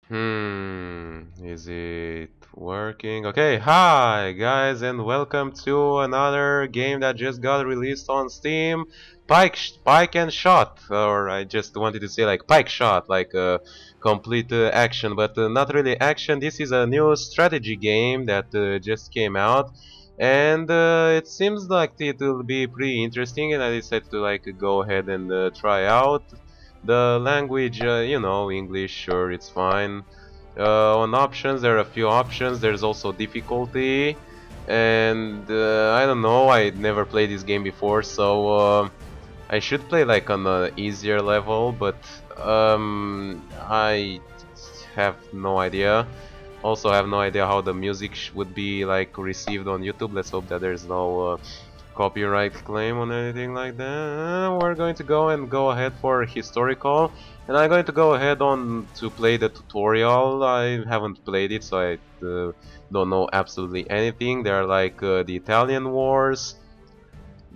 Is it working? Okay, hi guys, and welcome to another game that just got released on Steam. Pike and Shot, or I just wanted to say like Pike Shot, like complete action, but not really action. This is a new strategy game that just came out, and it seems like it will be pretty interesting. And I decided to like go ahead and try out. The language, English, sure, it's fine. On options, there are a few options. There's also difficulty, and I don't know. I never played this game before, so I should play like on an easier level, but I have no idea. Also, I have no idea how the music would be like received on YouTube. Let's hope that there's no copyright claim on anything like that. We're going to go ahead for historical, and I'm going to go ahead on to play the tutorial. I haven't played it, so I don't know absolutely anything. There are like the Italian Wars,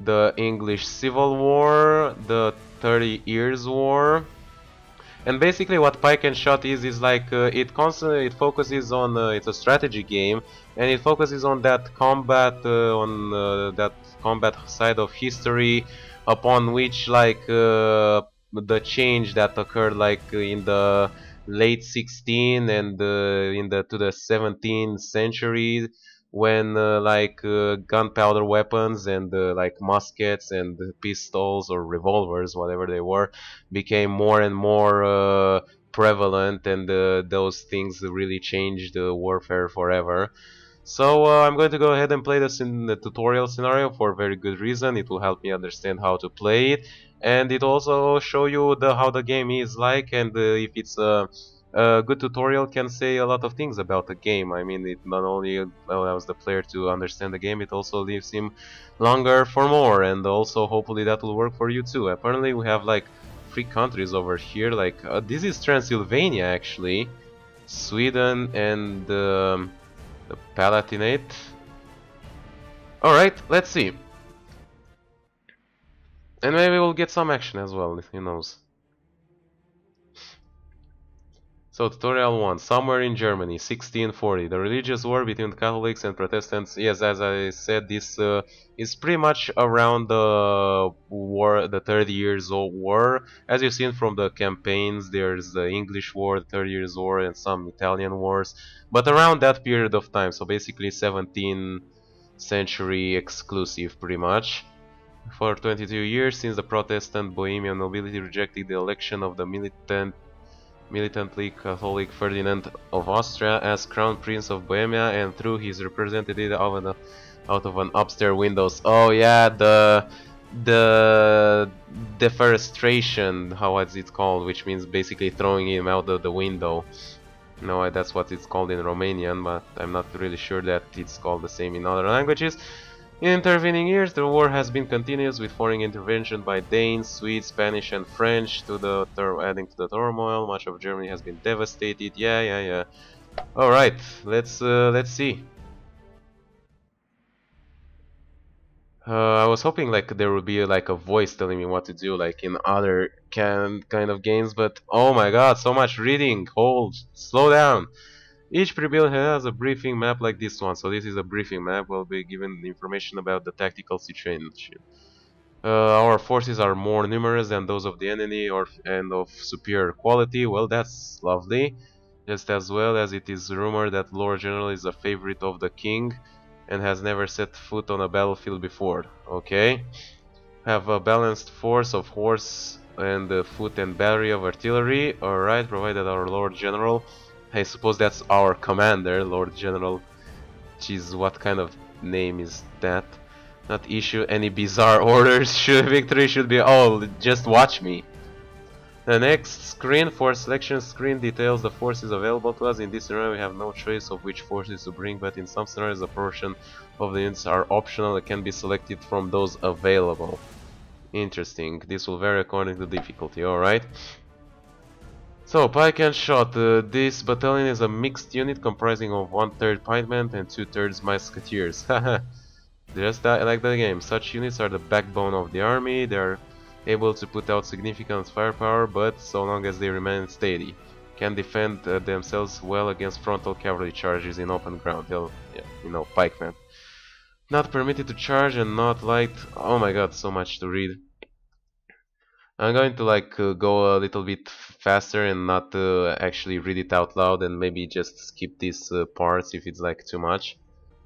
the English Civil War, the 30 Years War. And basically, what Pike and Shot is like it focuses on it's a strategy game, and it focuses on that combat side of history, upon which like the change that occurred like in the late 16 and in the to the 17th century, when gunpowder weapons and like muskets and pistols or revolvers, whatever they were, became more and more prevalent, and those things really changed warfare forever. So I'm going to go ahead and play this in the tutorial scenario for a very good reason. It will help me understand how to play it, and it also show you how the game is like, and if it's a good tutorial can say a lot of things about the game. I mean, it not only allows the player to understand the game, it also leaves him longer for more, and also hopefully that will work for you too. Apparently we have like three countries over here, like this is Transylvania actually, Sweden and the Palatinate. Alright, let's see. And maybe we'll get some action as well, who knows. So, tutorial 1. Somewhere in Germany, 1640. The religious war between Catholics and Protestants. Yes, as I said, this is pretty much around the war, the 30 Years Old War. As you've seen from the campaigns, there's the English War, the 30 Years War, and some Italian wars. But around that period of time, so basically 17th century exclusive, pretty much. For 22 years, since the Protestant Bohemian nobility rejected the election of the militantly Catholic Ferdinand of Austria as Crown Prince of Bohemia, and threw his representative out of an upstairs windows. Oh yeah, the defenestration, how is it called, which means basically throwing him out of the window. No, that's what it's called in Romanian, but I'm not really sure that it's called the same in other languages. In intervening years, the war has been continuous, with foreign intervention by Danes, Swedes, Spanish, and French, adding to the turmoil. Much of Germany has been devastated. Yeah. All right, let's see. I was hoping like there would be like a voice telling me what to do, like in other kind of games, but oh my god, so much reading. Hold, slow down. Each pre-build has a briefing map like this one. So this is a briefing map. We'll be given information about the tactical situation. Our forces are more numerous than those of the enemy, and of superior quality. Well, that's lovely. Just as well as it is rumored that Lord General is a favorite of the king and has never set foot on a battlefield before. Okay. Have a balanced force of horse and foot and battery of artillery. Alright, provided our Lord General, I suppose that's our commander, Lord General. Jeez, what kind of name is that? Not issue any bizarre orders. Victory should be. Oh, just watch me. The next screen, for selection screen, details the forces available to us. In this scenario, we have no choice of which forces to bring, but in some scenarios, a portion of the units are optional and can be selected from those available. Interesting. This will vary according to difficulty. Alright. So, Pike and Shot. This battalion is a mixed unit comprising of 1/3 pikemen and 2/3 musketeers. Haha, just like the game. Such units are the backbone of the army. They are able to put out significant firepower, but so long as they remain steady. can defend themselves well against frontal cavalry charges in open ground. They'll, yeah, you know, pikemen. Not permitted to charge and not light. Oh my god, so much to read. I'm going to like go a little bit faster and not actually read it out loud, and maybe just skip these parts if it's like too much.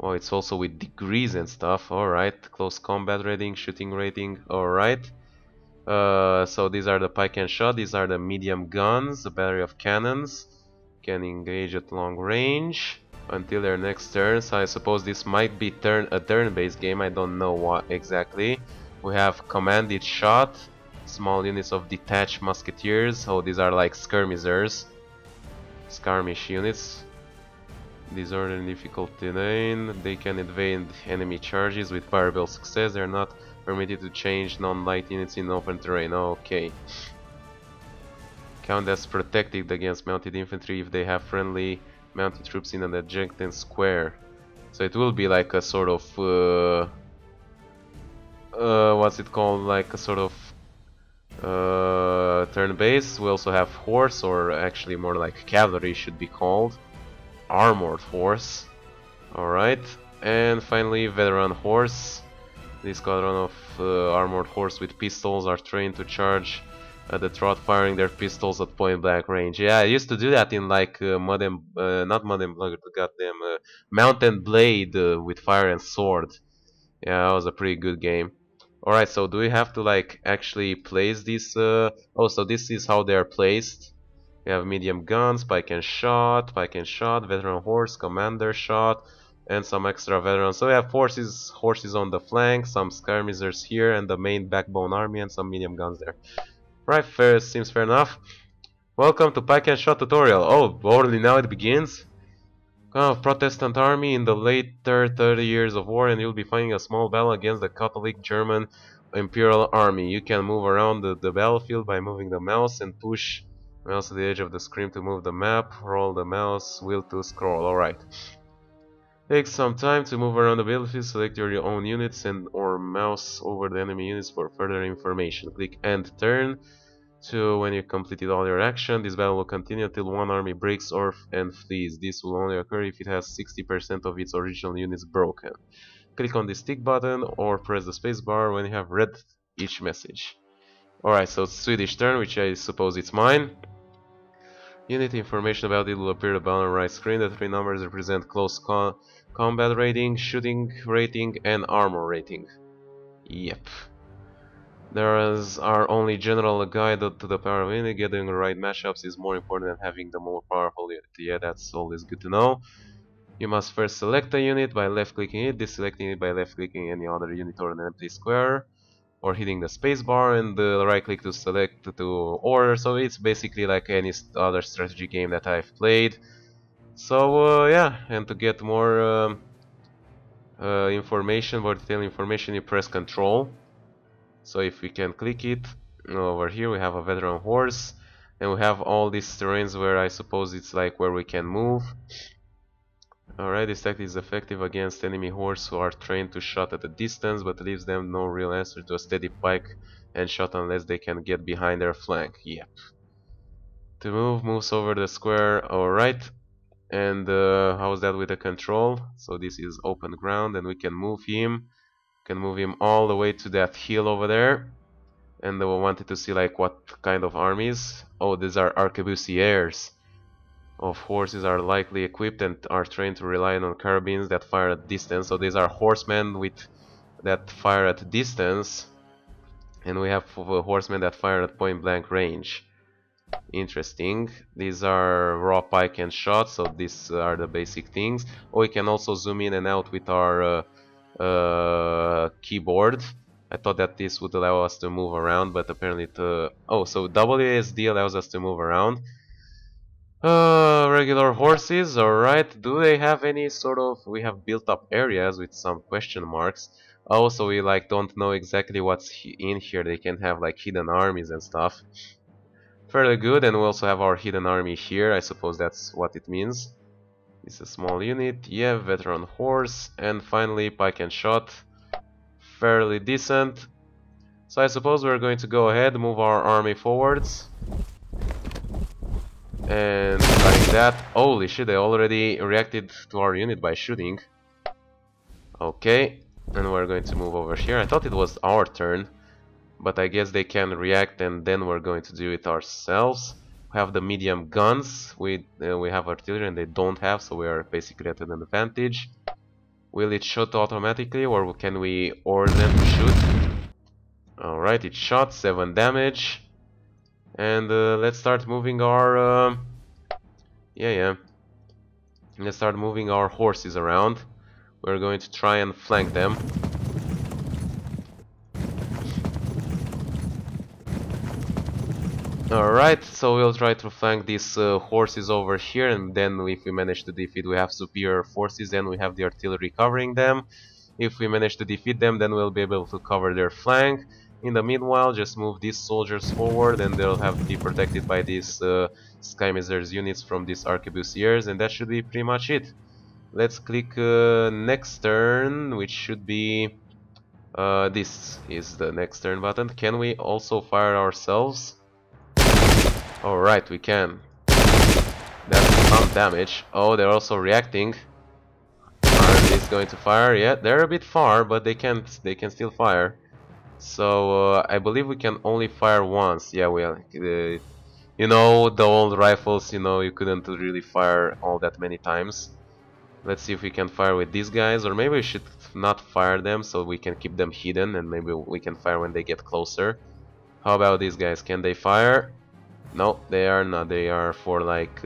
Oh, it's also with degrees and stuff. Alright, close combat rating, shooting rating. Alright. So these are the Pike and Shot, these are the medium guns, a battery of cannons. Can engage at long range until their next turn. So I suppose this might be a turn-based game, I don't know what exactly. We have commanded shot, small units of detached musketeers. Oh, these are like skirmishers. Skirmish units. Disorder and difficulty 9. They can evade enemy charges with variable success. They are not permitted to change non-light units in open terrain. Okay. Count as protected against mounted infantry if they have friendly mounted troops in an adjacent square. So it will be like a sort of what's it called? Like a sort of turn base. We also have horse, or actually more like cavalry should be called. Armored horse. Alright. And finally veteran horse. This squadron of armored horse with pistols are trained to charge the trot, firing their pistols at point blank range. Yeah, I used to do that in like not Mud and Blood, goddamn Mount and Blade with fire and sword. Yeah, that was a pretty good game. Alright, so do we have to like actually place these? Oh, so this is how they are placed. We have medium guns, Pike and Shot, veteran horse, commander shot, and some extra veterans. So we have horses on the flank, some skirmishers here, and the main backbone army, and some medium guns there. Right, seems fair enough. Welcome to Pike and Shot tutorial. Oh, already now it begins? Protestant army in the later 30 years of war, and you'll be fighting a small battle against the Catholic German Imperial Army. You can move around the battlefield by moving the mouse and push mouse to the edge of the screen to move the map. Roll the mouse wheel to scroll. Alright. Take some time to move around the battlefield, select your own units and or mouse over the enemy units for further information. Click end turn to when you completed all your action. This battle will continue until one army breaks off and flees. This will only occur if it has 60% of its original units broken. Click on the stick button or press the spacebar when you have read each message. Alright, so it's Swedish turn, which I suppose it's mine. Unit information about it will appear above on the right screen. The three numbers represent close combat rating, shooting rating, and armor rating. Yep. There are only general guide to the power of unit. Getting the right matchups is more important than having the more powerful unit. Yeah, that's always good to know. You must first select a unit by left-clicking it, deselecting it by left-clicking any other unit or an empty square, or hitting the spacebar and the right click to select to order. So it's basically like any other strategy game that I've played. So yeah, and to get more information, more detailed information, you press Control. So if we can click it, over here we have a veteran horse, and we have all these terrains where I suppose it's like where we can move. Alright, this tactic is effective against enemy horse who are trained to shot at a distance, but leaves them no real answer to a steady pike and shot unless they can get behind their flank. Yep. To move, moves over the square. Alright. And how's that with the control? So this is open ground and we can move him. Can move him all the way to that hill over there. And we wanted to see like what kind of armies. Oh, these are arquebusiers. Of horses are likely equipped and are trained to rely on carbines that fire at distance. So these are horsemen that fire at distance, and we have horsemen that fire at point blank range. Interesting. These are raw pike and shot, so these are the basic things. Oh, we can also zoom in and out with our keyboard. I thought that this would allow us to move around, but apparently oh, so WASD allows us to move around. Regular horses, alright. Do they have any sort of... We have built up areas with some question marks. Also, we like don't know exactly what's in here. They can have like hidden armies and stuff. Fairly good, and we also have our hidden army here. I suppose that's what it means. It's a small unit. Yeah, veteran horse. And finally, pike and shot. Fairly decent. So I suppose we're going to go ahead, move our army forwards. And like that. Holy shit, they already reacted to our unit by shooting. Okay, and we're going to move over here. I thought it was our turn, but I guess they can react and then we're going to do it ourselves. We have the medium guns, we have artillery and they don't have, so we are basically at an advantage. Will it shoot automatically or can we order them to shoot? Alright, it shot, 7 damage. And let's start moving our... Let's start moving our horses around. We're going to try and flank them. Alright, so we'll try to flank these horses over here, and then if we manage to defeat, we have superior forces, then we have the artillery covering them. If we manage to defeat them, then we'll be able to cover their flank. In the meanwhile, just move these soldiers forward, and they'll have to be protected by these Sky Missiles units from these arquebusiers, and that should be pretty much it. Let's click next turn, which should be... this is the next turn button. Can we also fire ourselves? Alright, we can. That's some damage. Oh, they're also reacting. Are these going to fire? Yeah, they're a bit far, but they can still fire. So I believe we can only fire once. Yeah, well, you know, the old rifles, you know, you couldn't really fire all that many times. Let's see if we can fire with these guys, or maybe we should not fire them so we can keep them hidden, and maybe we can fire when they get closer. How about these guys? Can they fire? No, they are not. They are for like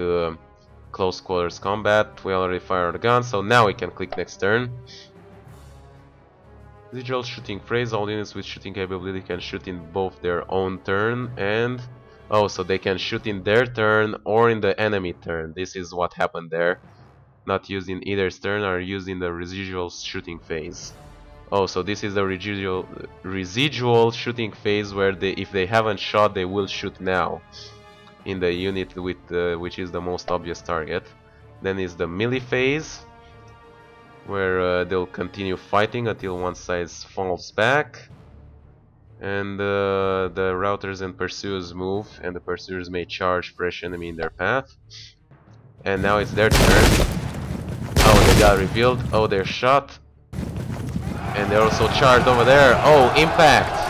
close quarters combat. We already fired the gun, so now we can click next turn. Residual shooting phrase. All units with shooting capability can shoot in both their own turn and... Oh, so they can shoot in their turn or in the enemy turn. This is what happened there. Not used in either's turn, are used in the residual shooting phase. Oh, so this is the residual shooting phase where if they haven't shot, they will shoot now. In the unit with which is the most obvious target. Then is the melee phase, where they'll continue fighting until one side falls back, and the routers and pursuers move, and the pursuers may charge fresh enemy in their path. And now it's their turn. Oh, they got revealed. Oh, they're shot, and they're also charged over there. Oh, impact!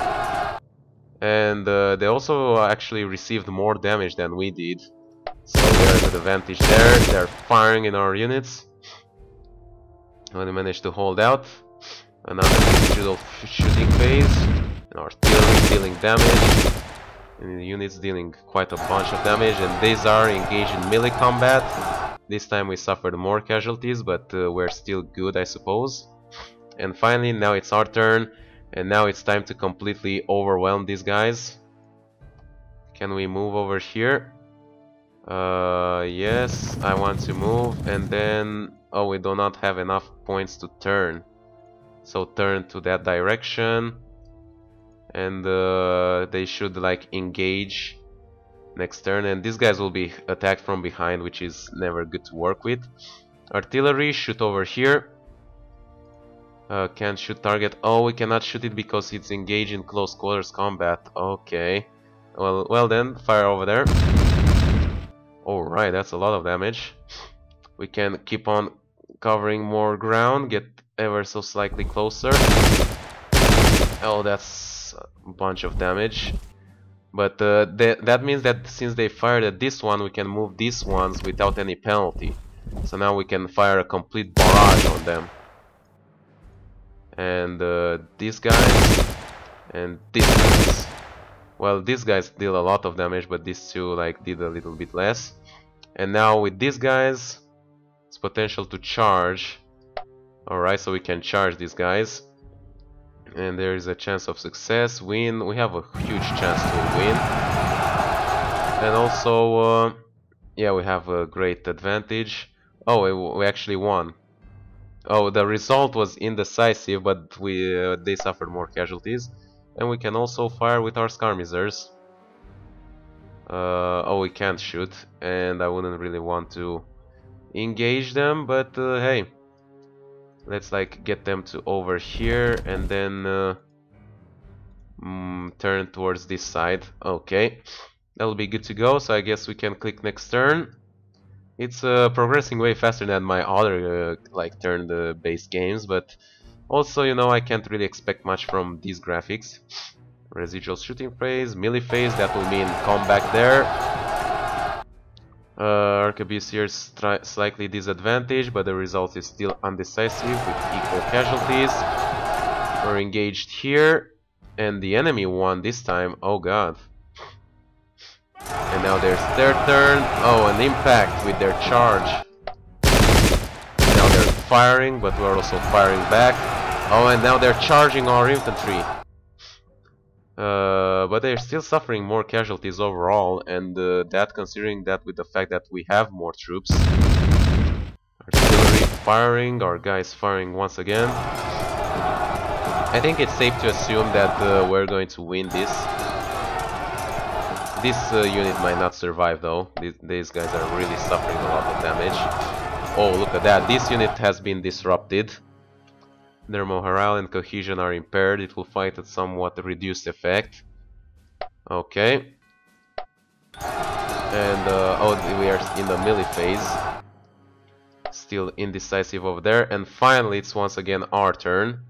And they also actually received more damage than we did, so we are at an advantage there. They're firing in our units. When we managed to hold out, another digital shooting phase, and artillery dealing damage, and the units dealing quite a bunch of damage, and these are engaged in melee combat. This time we suffered more casualties, but we're still good, I suppose. And finally, now it's our turn. And now it's time to completely overwhelm these guys. Can we move over here? Yes, I want to move, and then... Oh, we do not have enough points to turn. So turn to that direction. And they should like engage next turn. And these guys will be attacked from behind, which is never good to work with. Artillery, shoot over here. Can't shoot target. Oh, we cannot shoot it because it's engaged in close quarters combat. Okay. Well then, fire over there. Alright, that's a lot of damage. We can keep on covering more ground, get ever so slightly closer. Oh, that's a bunch of damage. But that means that since they fired at this one, we can move these ones without any penalty. So now we can fire a complete barrage on them. And these guys and these guys. Well, these guys deal a lot of damage, but these two like did a little bit less. And now with these guys, it's potential to charge. Alright, so we can charge these guys. And there is a chance of success, win. We have a huge chance to win. And also, yeah, we have a great advantage. Oh, we actually won. Oh, the result was indecisive, but they suffered more casualties. And we can also fire with our skirmishers. Oh, we can't shoot, and I wouldn't really want to engage them, but hey, let's like get them to over here and then turn towards this side. Okay, That'll be good to go, so I guess we can click next turn. It's progressing way faster than my other like turn-based games, but also, you know, I can't really expect much from these graphics. Residual shooting phase, melee phase, that will mean combat there. Arquebusiers slightly disadvantaged, but the result is still undecisive with equal casualties. We're engaged here, and the enemy won this time. Oh god. And now there's their turn. Oh, an impact with their charge. Now they're firing, but we're also firing back. Oh, and now they're charging our infantry. But they're still suffering more casualties overall, and that considering that with the fact that we have more troops. Artillery firing, our guys firing once again. I think it's safe to assume that we're going to win this. This unit might not survive though. These guys are really suffering a lot of damage. Oh, look at that. This unit has been disrupted. Their morale and cohesion are impaired. It will fight at somewhat reduced effect. Okay. And oh, we are in the melee phase. Still indecisive over there. And finally, it's once again our turn.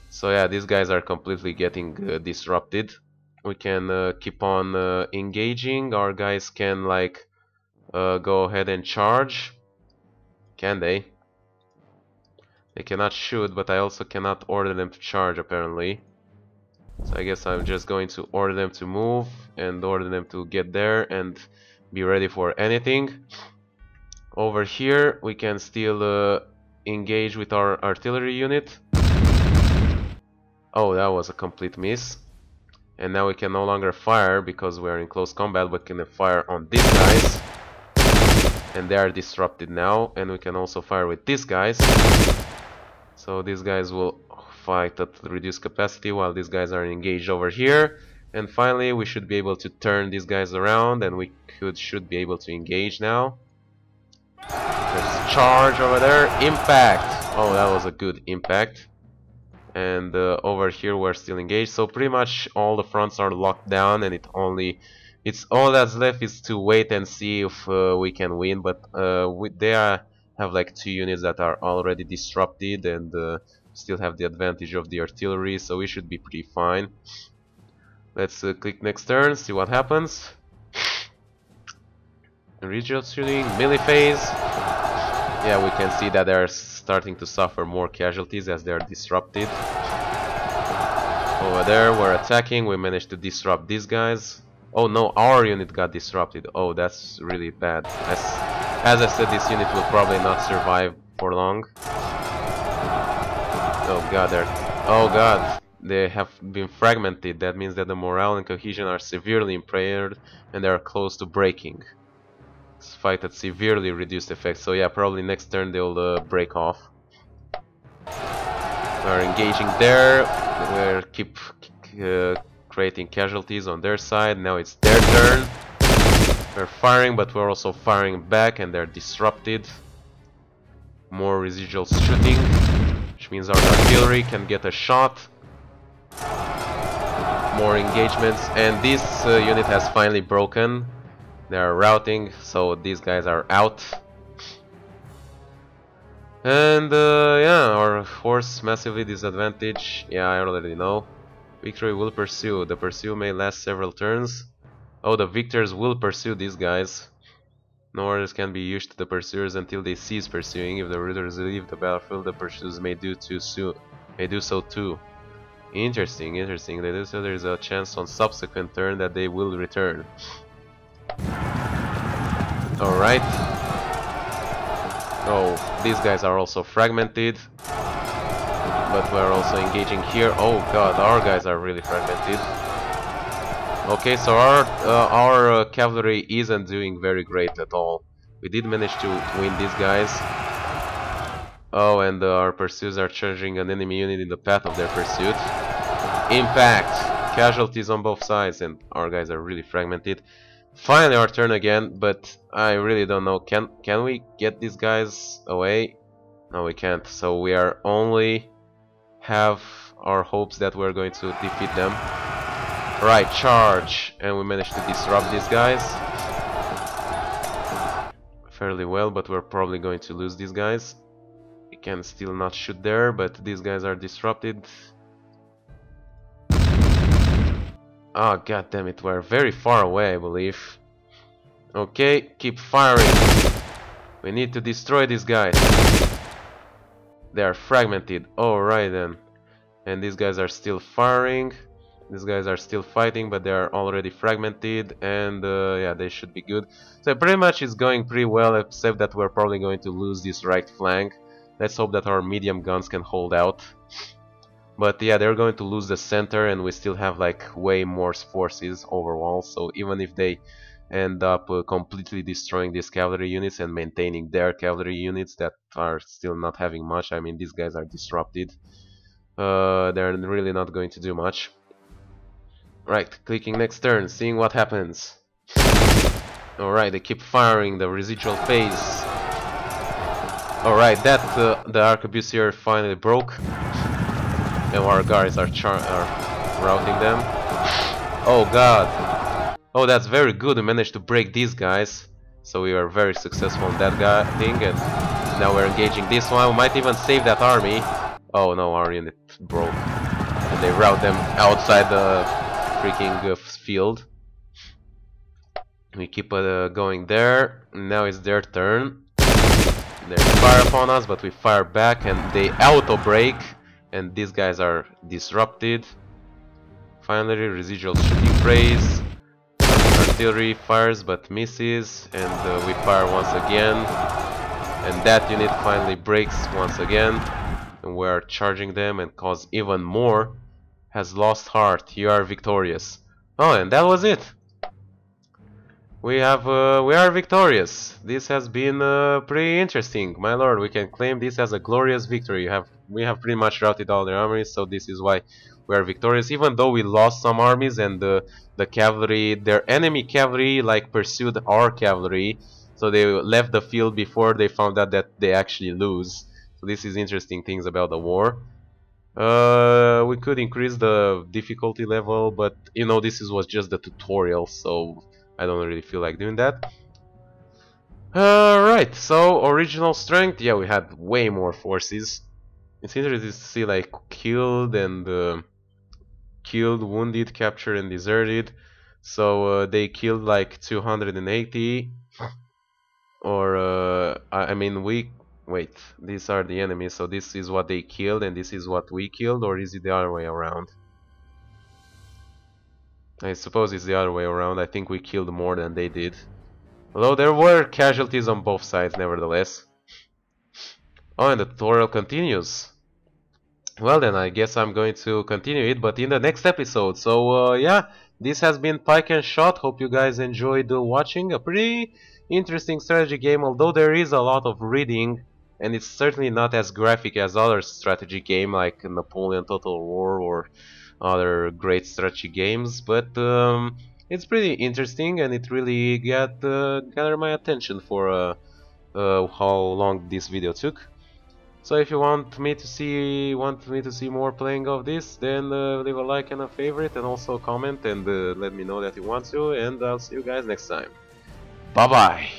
So yeah, these guys are completely getting disrupted. We can keep on engaging. Our guys can like go ahead and charge. Can they? They cannot shoot, but I also cannot order them to charge apparently. So I guess I'm just going to order them to move and order them to get there and be ready for anything. Over here we can still engage with our artillery unit. Oh, that was a complete miss. And now we can no longer fire because we are in close combat, but can fire on these guys. And they are disrupted now, and we can also fire with these guys. So these guys will fight at reduced capacity while these guys are engaged over here. And finally we should be able to turn these guys around, and we should be able to engage now. There's charge over there, impact! Oh, that was a good impact. And over here we're still engaged, so pretty much all the fronts are locked down, and it's all that's left is to wait and see if we can win. But they have like 2 units that are already disrupted and still have the advantage of the artillery, so we should be pretty fine. Let's click next turn, see what happens. Regional shooting, melee phase. Yeah, we can see that they're starting to suffer more casualties as they're disrupted. Over there we're attacking, we managed to disrupt these guys. Oh no, our unit got disrupted. Oh, that's really bad. As I said, this unit will probably not survive for long. Oh god, they have been fragmented. That means that the morale and cohesion are severely impaired and they are close to breaking. This fight at severely reduced effect. So yeah, probably next turn they'll break off. We're engaging there. We're keep creating casualties on their side. Now it's their turn. We're firing, but we're also firing back, and they're disrupted. More residual shooting, which means our artillery can get a shot. More engagements, and this unit has finally broken. They are routing, so these guys are out. And yeah, our force massively disadvantaged. Yeah, I already know. Victory will pursue. The pursuit may last several turns. Oh, the victors will pursue these guys. No orders can be used to the pursuers until they cease pursuing. If the routers leave the battlefield, the pursuers may do so too. Interesting, interesting. They do so. There is a chance on subsequent turn that they will return. All right. Oh, these guys are also fragmented, but we're also engaging here. Oh god, our guys are really fragmented. Okay, so our cavalry isn't doing very great at all. We did manage to win these guys. Oh, and our pursuers are charging an enemy unit in the path of their pursuit. Impact! Casualties on both sides, and our guys are really fragmented. Finally our turn again, but I really don't know. Can we get these guys away? No, we can't. So we are only have our hopes that we're going to defeat them. Right, charge! And we managed to disrupt these guys fairly well, but we're probably going to lose these guys. We can still not shoot there, but these guys are disrupted. Oh, god damn it, we're very far away, I believe. Okay, keep firing. We need to destroy these guys. They are fragmented. Alright then. And these guys are still firing. These guys are still fighting, but they are already fragmented. And yeah, they should be good. So pretty much it's going pretty well, except that we're probably going to lose this right flank. Let's hope that our medium guns can hold out. But yeah, they're going to lose the center, and we still have like way more forces overall. So even if they end up completely destroying these cavalry units and maintaining their cavalry units that are still not having much, I mean, these guys are disrupted. They're really not going to do much. Right, clicking next turn, seeing what happens. Alright, they keep firing the residual phase. Alright, that the arquebusier finally broke. And our guards are routing them. Oh god. Oh, that's very good. We managed to break these guys. So we are very successful in that guy thing. And now we're engaging this one. We might even save that army. Oh no, our unit broke. And they rout them outside the freaking field. We keep going there. Now it's their turn. They fire upon us, but we fire back and they auto-break. And these guys are disrupted. Finally, residual shooting phase. Artillery fires but misses. And we fire once again. And that unit finally breaks once again. And we are charging them and cause even more. Has lost heart. You are victorious. Oh, and that was it. We are victorious. This has been pretty interesting, my lord. We can claim this as a glorious victory. We have pretty much routed all their armies, so this is why we are victorious. Even though we lost some armies and the cavalry, their enemy cavalry, like pursued our cavalry, so they left the field before they found out that they actually lose. So this is interesting things about the war. We could increase the difficulty level, but you know this was just the tutorial, so I don't really feel like doing that. Right, so original strength, yeah, we had way more forces. It's interesting to see like killed and killed, wounded, captured, and deserted. So they killed like 280, or I mean wait, these are the enemies. So this is what they killed, and this is what we killed, or is it the other way around? I suppose it's the other way around. I think we killed more than they did. Although there were casualties on both sides, nevertheless. Oh, and the tutorial continues. Well then, I guess I'm going to continue it, but in the next episode. So, yeah, this has been Pike and Shot. Hope you guys enjoyed watching. A pretty interesting strategy game, although there is a lot of reading. And it's certainly not as graphic as other strategy game like Napoleon Total War or other great strategy games, but it's pretty interesting, and it really gathered my attention for how long this video took. So if you want me to see more playing of this, then leave a like and a favorite, and also comment and let me know that you want to, and I'll see you guys next time. Bye bye.